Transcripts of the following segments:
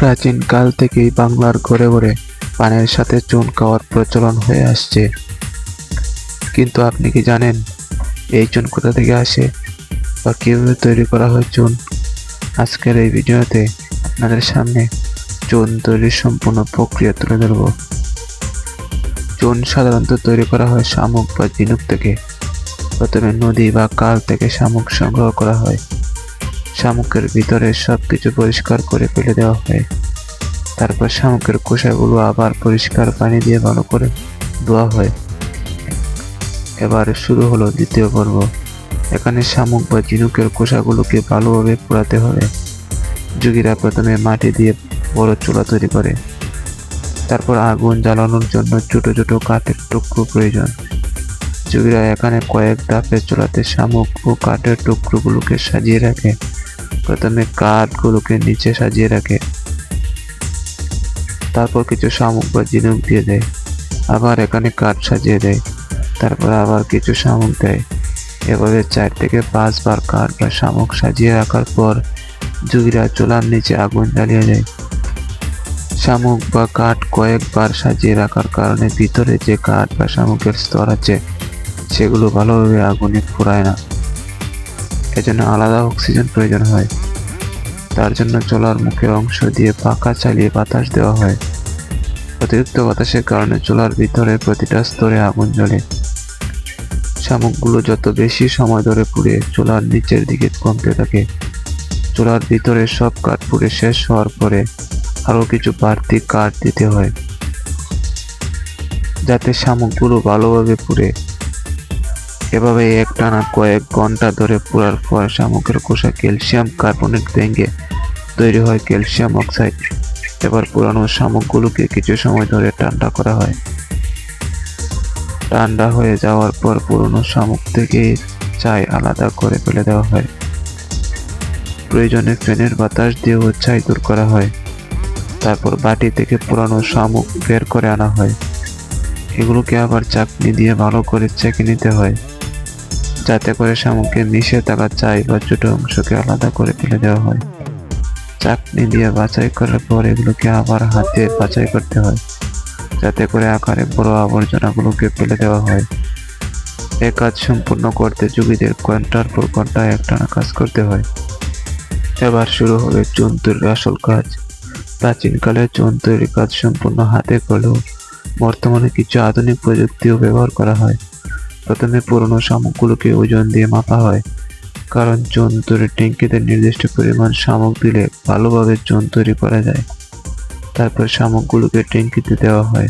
প্রাচীনকাল থেকেই বাংলার ঘরে ঘরে পানের সাথে চুন খাওয়ার প্রচলন হয়ে আসছে। কিন্তু আপনি কি জানেন এই চুন কোথা থেকে আসে বা কিভাবে তৈরি করা হয় চুন? আজকের এই ভিডিওতে আপনাদের সামনে চুন তৈরির সম্পূর্ণ প্রক্রিয়া তুলে ধরব। চুন সাধারণত তৈরি করা হয় শামুক বা ঝিনুক থেকে। প্রথমে নদী বা খাল থেকে শামুক সংগ্রহ করা হয়। শামুকের ভিতরে সবকিছু পরিষ্কার করে ফেলে দেওয়া হয়। তারপর শামুকের খোসাগুলো আবার পরিষ্কার পানি দিয়ে ভালো করে ধোয়া হয়। এবার শুরু হলো দ্বিতীয় পর্ব। এখানে শামুক বা ঝিনুকের খোসাগুলোকে ভালোভাবে পোড়াতে হবে। যোগীরা প্রথমে মাটি দিয়ে বড় চুলা তৈরি করে। তারপর আগুন জ্বালানোর জন্য ছোট ছোট কাঠের টুকরো প্রয়োজন। যোগীরা এখানে কয়েক ধাপে চুলাতে শামুক ও কাঠের টুকরোগুলোকে সাজিয়ে রাখে। প্রথমে কাঠগুলোকে নিচে সাজিয়ে রাখে, তারপর কিছু শামুক বা ঝিনুক দিয়ে দেয়, আবার এখানে কাঠ সাজিয়ে দেয়, তারপর আবার কিছু শামুক দেয়। এভাবে 4 থেকে 5 বার কাঠ বা শামুক সাজিয়ে রাখার পর যোগীরা চুলার নিচে আগুন জ্বালিয়ে দেয়। শামুক বা কাঠ কয়েকবার সাজিয়ে রাখার কারণে ভিতরে যে কাঠ বা শামুকের স্তর আছে সেগুলো ভালোভাবে আগুনে পোড়ায় না। এজন্য আলাদা অক্সিজেন প্রয়োজন হয়। তার জন্য চুলার মুখের অংশ দিয়ে পাখা চালিয়ে বাতাস দেওয়া হয়। অতিরিক্ত বাতাসের কারণে চুলার ভিতরে প্রতিটা স্তরে আগুন জ্বলে। শামুকগুলো যত বেশি সময় ধরে পুড়ে চুলার নিচের দিকে কমতে থাকে। চুলার ভিতরে সব কাঠ পুড়ে শেষ হওয়ার পরে আরও কিছু বাড়তি কাঠ দিতে হয় যাতে শামুকগুলো ভালোভাবে পুড়ে। এভাবে একটানা কয়েক ঘন্টা ধরে পোড়ার পর শামুকের খোসা ক্যালসিয়াম কার্বনেট ভেঙে তৈরি হয় ক্যালসিয়াম অক্সাইড। এবার পুরানো শামুকগুলোকে কিছু সময় ধরে ঠান্ডা করা হয়। ঠান্ডা হয়ে যাওয়ার পর পুরনো শামুক থেকে ছাই আলাদা করে ফেলে দেওয়া হয়। প্রয়োজনে ফ্যানের বাতাস দিয়েও ছাই দূর করা হয়। তারপর বাটি থেকে পুরানো শামুক বের করে আনা হয়। এগুলোকে আবার চাকনি দিয়ে ভালো করে ছেঁকে নিতে হয়, যাতে করে শামুকে মিশে থাকা ছাই বা ছোট অংশকে আলাদা করে ফেলে দেওয়া হয়। চাকনি দিয়ে বাছাই করার পর এগুলোকে আবার হাতে বাছাই করতে হয়, যাতে করে আকারে বড় আবর্জনাগুলোকে ফেলে দেওয়া হয়। এ কাজ সম্পূর্ণ করতে যোগীদের ঘন্টার পর ঘন্টা একটানা কাজ করতে হয়। এবার শুরু হবে চুন তৈরির আসল কাজ। প্রাচীনকালে চুন তৈরির কাজ সম্পূর্ণ হাতে করলেও বর্তমানে কিছু আধুনিক প্রযুক্তিও ব্যবহার করা হয়। প্রথমে পুরনো শামুকগুলোকে ওজন দিয়ে মাপা হয়, কারণ চুন তৈরির ট্যাঙ্কিতে নির্দিষ্ট পরিমাণ শামুক দিলে ভালোভাবে চুন তৈরি করা যায়। তারপর শামুকগুলোকে ট্যাঙ্কিতে দেওয়া হয়।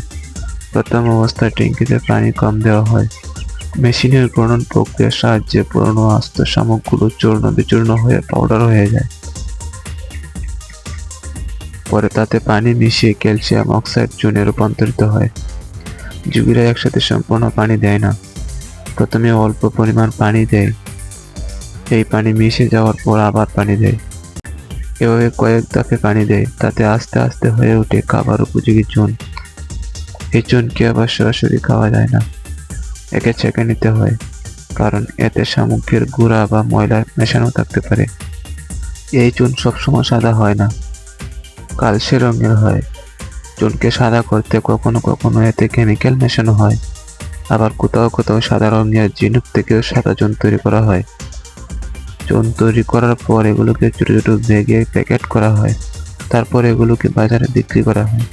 প্রথম অবস্থায় ট্যাঙ্কিতে পানি কম দেওয়া হয়। মেশিনের ঘূর্ণন প্রক্রিয়ার সাহায্যে পুরনো আস্ত শামুকগুলো চূর্ণ বিচূর্ণ হয়ে পাউডার হয়ে যায়। পরে তাতে পানি মিশিয়ে ক্যালসিয়াম অক্সাইড চুনে রূপান্তরিত হয়। যোগীরা একসাথে সম্পূর্ণ পানি দেয় না, প্রথমে অল্প পরিমাণ পানি দেয়। এই পানি মিশে যাওয়ার পর আবার পানি দেয়। এভাবে কয়েক ধাপে পানি দেয়, তাতে আস্তে আস্তে হয়ে ওঠে খাবার উপযোগী চুন। এই চুনকে আবার সরাসরি খাওয়া যায় না, একে ছেঁকে নিতে হয়, কারণ এতে শামুকের গুঁড়া বা ময়লা মেশানো থাকতে পারে। এই চুন সবসময় সাদা হয় না, কালচে রঙের হয়। চুনকে সাদা করতে কখনো কখনো এতে কেমিক্যাল মেশানো হয়, আবার কোথাও কোথাও সাদা রঙের ঝিনুক থেকেও সাদা চুন তৈরি করা হয়। চুন তৈরি করার পর এগুলোকে ছোট ছোট ব্যাগে প্যাকেট করা হয়। তারপর এগুলোকে বাজারে বিক্রি করা হয়।